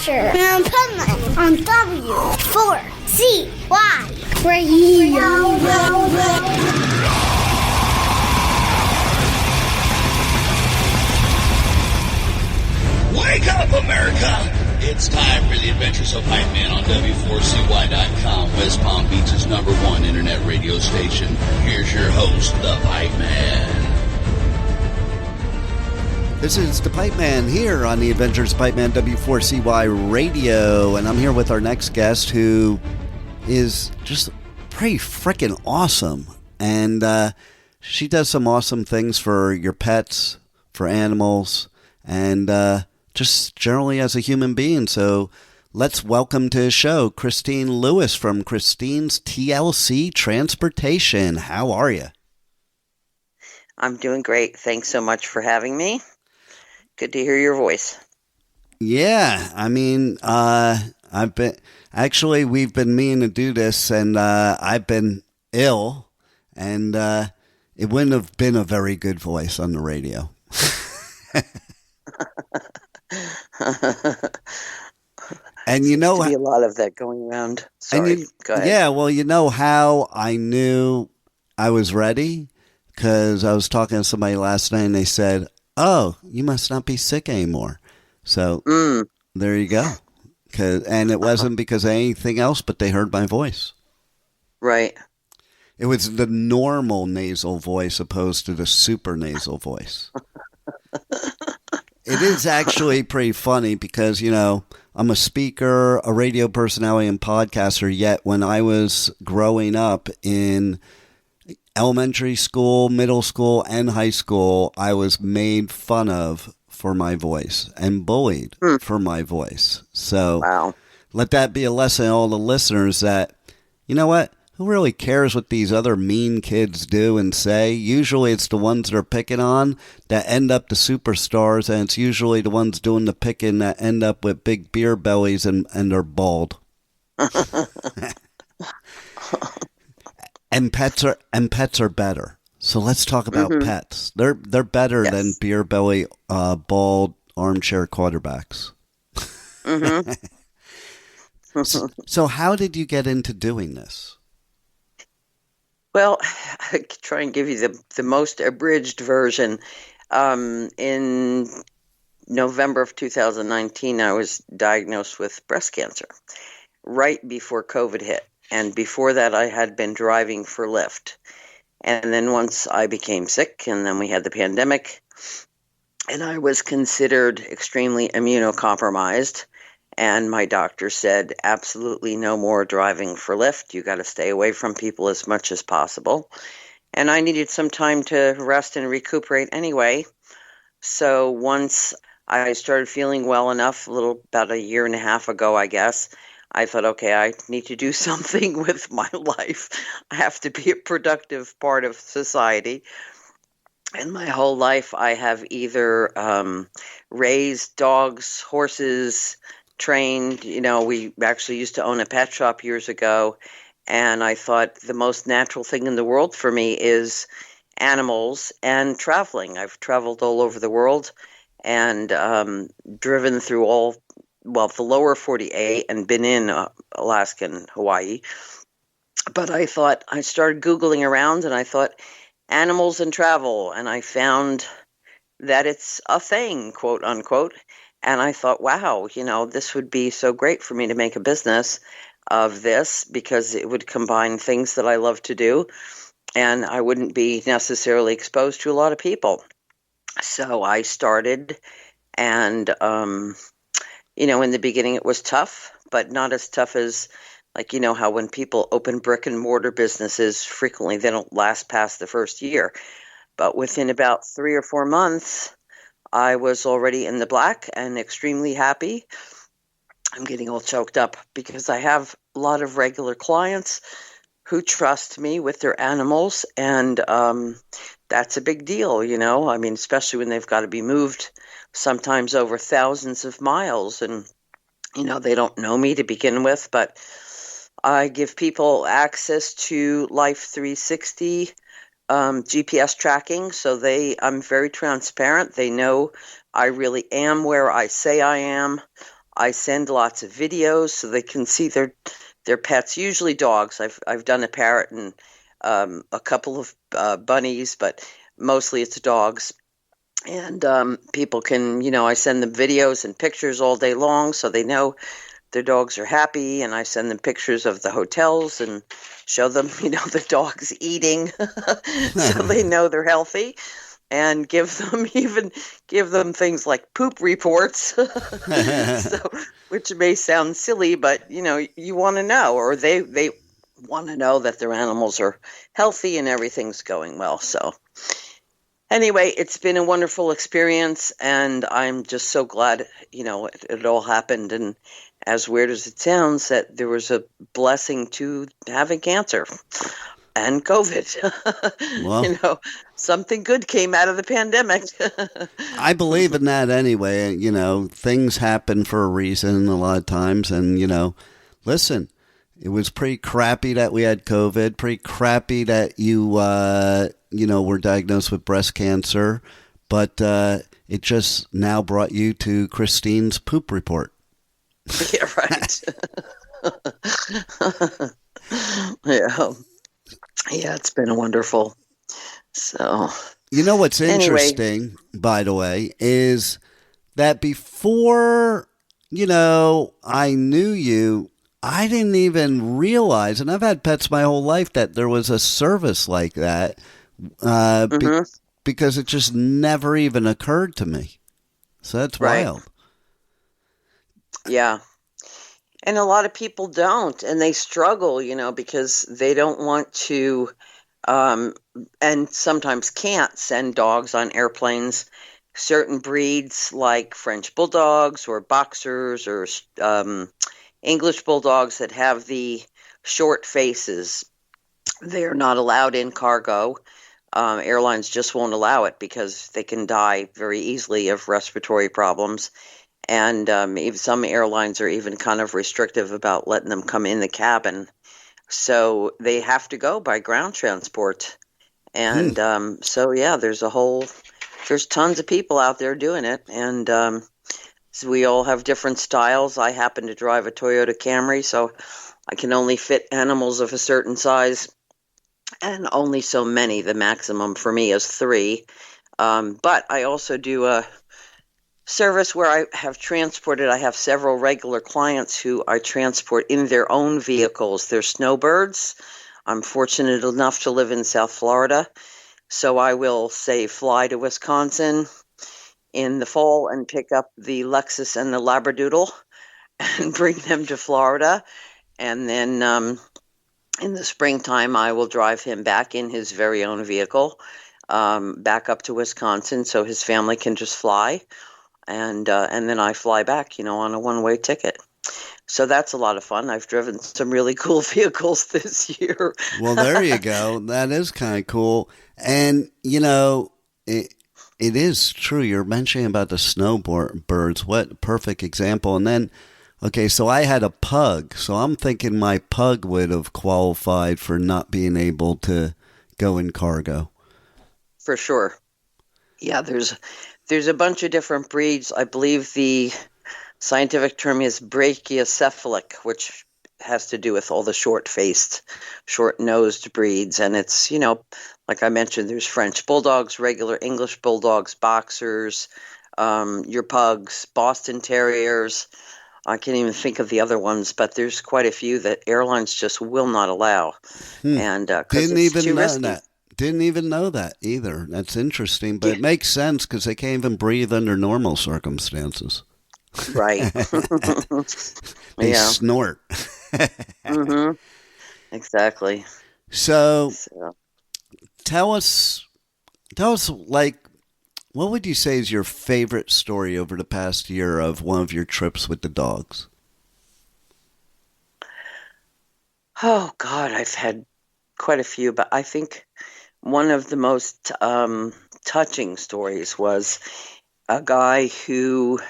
Asher and Pipeman on W4CY Radio. Wake up, America! It's time for the adventures of Pipeman on W4CY.com, West Palm Beach's #1 internet radio station. Here's your host, the Pipeman. This is the Pipeman here on the Adventures of Pipeman W4CY Radio, and I'm here with our next guest who is just pretty freaking awesome. And she does some awesome things for your pets, for animals, and just generally as a human being. So let's welcome to the show Christine Lewis from Christine's TLC Transportation. How are you? I'm doing great. Thanks so much for having me. Good to hear your voice. Yeah, I mean, we've been meaning to do this, and I've been ill, and it wouldn't have been a very good voice on the radio. And you know, seems to be a lot of that going around. Sorry, go ahead. Yeah, well, you know how I knew I was ready? Because I was talking to somebody last night, and they said, "Oh, you must not be sick anymore." So there you go. And it wasn't because of anything else, but they heard my voice. Right. It was the normal nasal voice opposed to the super nasal voice. It is actually pretty funny because, you know, I'm a speaker, a radio personality, and podcaster, yet when I was growing up in elementary school, middle school, and high school, I was made fun of for my voice and bullied for my voice. So let that be a lesson to all the listeners that, you know what? Who really cares what these other mean kids do and say? Usually it's the ones that are picking on that end up the superstars, and it's usually the ones doing the picking that end up with big beer bellies and they're bald. And pets are better. So let's talk about pets. They're better than beer belly, bald armchair quarterbacks. So how did you get into doing this? Well, I could try and give you the most abridged version. In November of 2019, I was diagnosed with breast cancer right before COVID hit. And before that, I had been driving for Lyft. And then once I became sick, and then we had the pandemic, and I was considered extremely immunocompromised. And my doctor said, absolutely no more driving for Lyft. You got to stay away from people as much as possible. And I needed some time to rest and recuperate anyway. So once I started feeling well enough, about a year and a half ago, I guess, I thought, okay, I need to do something with my life. I have to be a productive part of society. And my whole life, I have either raised dogs, horses, trained. You know, we actually used to own a pet shop years ago. And I thought the most natural thing in the world for me is animals and traveling. I've traveled all over the world and driven through the lower 48 and been in Alaska and Hawaii. But I started Googling around and I thought animals and travel, and I found that it's a thing, quote unquote. And I thought, wow, you know, this would be so great for me to make a business of this because it would combine things that I love to do and I wouldn't be necessarily exposed to a lot of people. So I started and, you know, in the beginning it was tough, but not as tough as, like, you know, how when people open brick and mortar businesses, frequently they don't last past the first year. But within about 3 or 4 months, I was already in the black and extremely happy. I'm getting all choked up because I have a lot of regular clients who trust me with their animals, and that's a big deal, you know. I mean, especially when they've got to be moved sometimes over thousands of miles, and, you know, they don't know me to begin with, but I give people access to Life 360 GPS tracking, so I'm very transparent. They know I really am where I say I am. I send lots of videos so they can see their pets, usually dogs. I've done a parrot and a couple of bunnies, but mostly it's dogs. And people can, I send them videos and pictures all day long so they know their dogs are happy. And I send them pictures of the hotels and show them, the dog's eating so they know they're healthy. And give them things like poop reports, which may sound silly, but you want to know, or they want to know that their animals are healthy and everything's going well. So anyway, it's been a wonderful experience, and I'm just so glad it all happened. And as weird as it sounds, that there was a blessing to having cancer and COVID. Well, something good came out of the pandemic. I believe in that anyway. Things happen for a reason a lot of times. And, listen, it was pretty crappy that we had COVID, pretty crappy that you, were diagnosed with breast cancer. But it just now brought you to Christine's poop report. Yeah, right. Yeah. Yeah, it's been wonderful. So, What's interesting, by the way, is that before, I knew you, I didn't even realize, and I've had pets my whole life, that there was a service like that because it just never even occurred to me. So that's wild. Yeah. And a lot of people don't, and they struggle, because they don't want to, and sometimes can't send dogs on airplanes. Certain breeds like French bulldogs or boxers or English bulldogs that have the short faces, they're not allowed in cargo. Airlines just won't allow it because they can die very easily of respiratory problems. And even some airlines are even kind of restrictive about letting them come in the cabin. So they have to go by ground transport. And there's tons of people out there doing it. And so we all have different styles. I happen to drive a Toyota Camry, so I can only fit animals of a certain size and only so many. The maximum for me is 3. But I also do a service where I have several regular clients who I transport in their own vehicles. They're snowbirds. I'm fortunate enough to live in South Florida, so I will fly to Wisconsin in the fall and pick up the Lexus and the Labradoodle and bring them to Florida. And then in the springtime, I will drive him back in his very own vehicle back up to Wisconsin so his family can just fly. And then I fly back, on a one-way ticket. So that's a lot of fun. I've driven some really cool vehicles this year. Well, there you go. That is kind of cool. And, it is true. You're mentioning about the snowbirds. What a perfect example. And then, okay, so I had a pug. So I'm thinking my pug would have qualified for not being able to go in cargo. For sure. Yeah, there's a bunch of different breeds. I believe the scientific term is brachiocephalic, which has to do with all the short-faced, short-nosed breeds. And it's, like I mentioned, there's French bulldogs, regular English bulldogs, boxers, your pugs, Boston Terriers. I can't even think of the other ones, but there's quite a few that airlines just will not allow. And didn't even know that. Didn't even know that either. That's interesting, but it makes sense because they can't even breathe under normal circumstances. Right. They snort. Exactly. So tell us, like, what would you say is your favorite story over the past year of one of your trips with the dogs? Oh, God, I've had quite a few, but I think one of the most touching stories was a guy who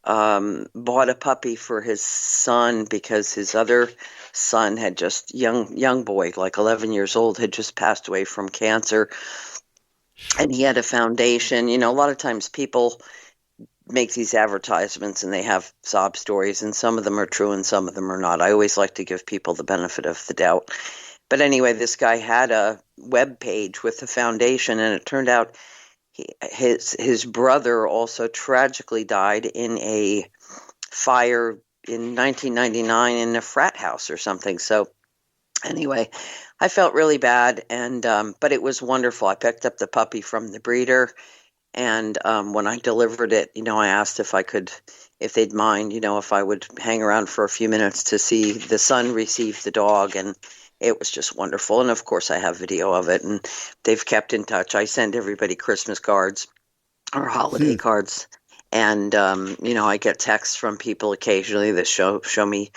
bought a puppy for his son because his other son had just young boy, like 11 years old, had just passed away from cancer, and he had a foundation. A lot of times people make these advertisements and they have sob stories, and some of them are true and some of them are not. I always like to give people the benefit of the doubt. But anyway, this guy had a web page with the foundation, and it turned out his brother also tragically died in a fire in 1999 in a frat house or something. So anyway, I felt really bad, and but it was wonderful. I picked up the puppy from the breeder, and when I delivered it, I asked if they'd mind, if I would hang around for a few minutes to see the son receive the dog, and it was just wonderful. And of course, I have video of it, and they've kept in touch. I send everybody Christmas cards or holiday cards, and I get texts from people occasionally that show me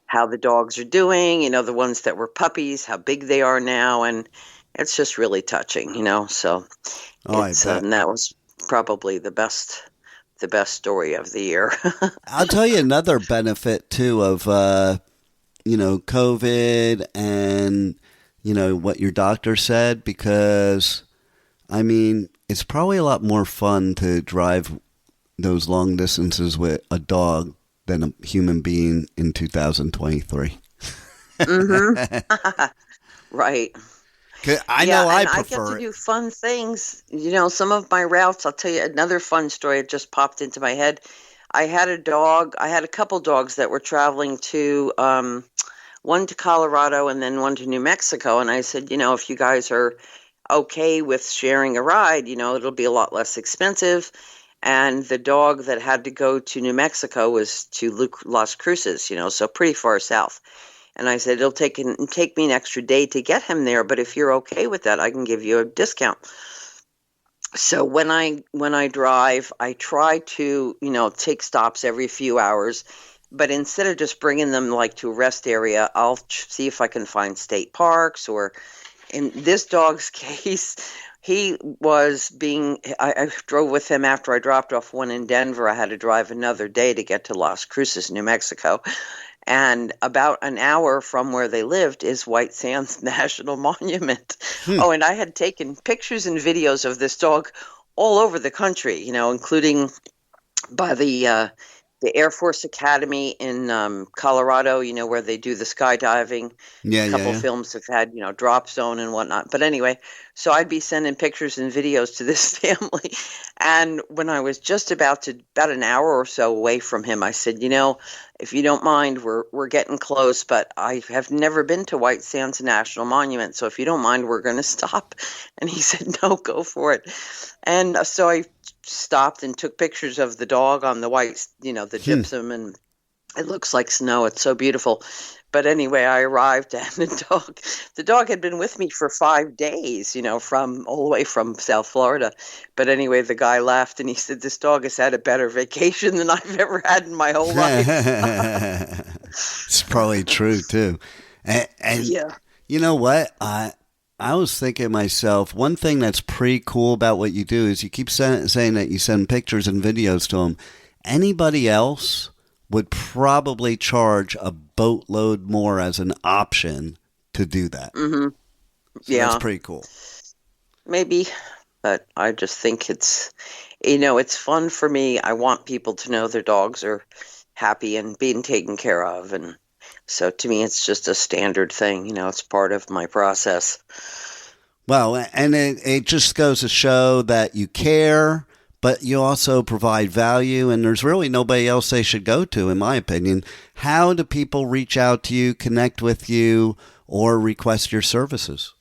how the dogs are doing. The ones that were puppies, how big they are now, and it's just really touching. So and that was probably the best story of the year. I'll tell you another benefit too of COVID and what your doctor said, because it's probably a lot more fun to drive those long distances with a dog than a human being in 2023. Mm-hmm. Right. I get to do fun things. Some of my routes, I'll tell you another fun story that just popped into my head. I had a couple dogs that were traveling to, one to Colorado and then one to New Mexico. And I said, if you guys are okay with sharing a ride, it'll be a lot less expensive. And the dog that had to go to New Mexico was to Las Cruces, so pretty far south. And I said, it'll take me an extra day to get him there, but if you're okay with that, I can give you a discount. So when I drive, I try to, take stops every few hours, but instead of just bringing them to a rest area, I'll see if I can find state parks, or in this dog's case, I drove with him after I dropped off one in Denver. I had to drive another day to get to Las Cruces, New Mexico. And about an hour from where they lived is White Sands National Monument. Oh, and I had taken pictures and videos of this dog all over the country, including by the Air Force Academy in Colorado, where they do the skydiving. A couple films have had, Drop Zone and whatnot. But anyway, so I'd be sending pictures and videos to this family. And when I was just about an hour or so away from him, I said, if you don't mind, we're getting close, but I have never been to White Sands National Monument. So if you don't mind, we're going to stop. And he said, no, go for it. And so I stopped and took pictures of the dog on the white, the gypsum, and it looks like snow. It's so beautiful. But anyway, I arrived, and the dog had been with me for 5 days, from all the way from South Florida. But anyway, the guy laughed and he said, this dog has had a better vacation than I've ever had in my whole life. It's probably true too. And yeah. You know what? I was thinking to myself, one thing that's pretty cool about what you do is you keep saying that you send pictures and videos to them. Anybody else would probably charge a boatload more as an option to do that. Mm-hmm. So that's pretty cool. Maybe, but I just think it's fun for me. I want people to know their dogs are happy and being taken care of. And so to me, it's just a standard thing. It's part of my process. Well, and it just goes to show that you care, but you also provide value, and there's really nobody else they should go to, in my opinion. How do people reach out to you, connect with you, or request your services?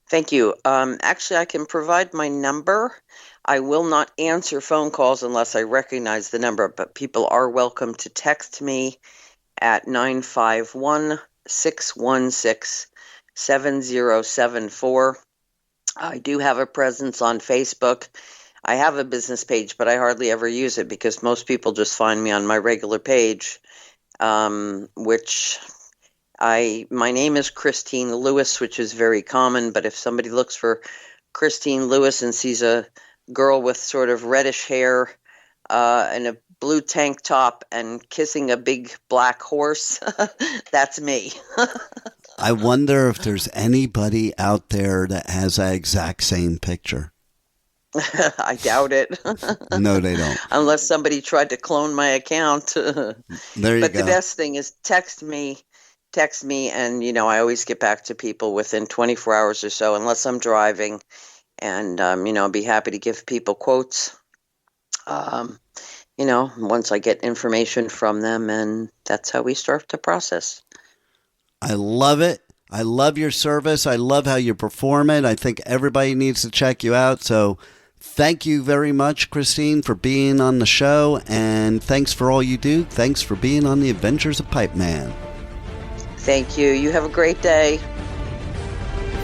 Thank you. Actually, I can provide my number. I will not answer phone calls unless I recognize the number, but people are welcome to text me at 951-616-7074. I do have a presence on Facebook. I have a business page, but I hardly ever use it because most people just find me on my regular page, which my name is Christine Lewis, which is very common. But if somebody looks for Christine Lewis and sees a girl with sort of reddish hair and a blue tank top and kissing a big black horse, that's me. I wonder if there's anybody out there that has that exact same picture. I doubt it. No, they don't. Unless somebody tried to clone my account. There you But go. the best thing is text me, and I always get back to people within 24 hours or so, unless I'm driving, and I'll be happy to give people quotes. Once I get information from them, and that's how we start the process. I love it. I love your service. I love how you perform it. I think everybody needs to check you out. So thank you very much, Christine, for being on the show, and thanks for all you do. Thanks for being on the Adventures of Pipeman. Thank you. You have a great day.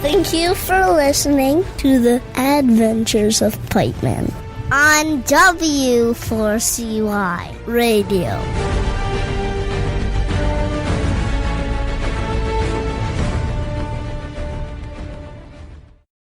Thank you for listening to the Adventures of Pipeman on W4CY Radio.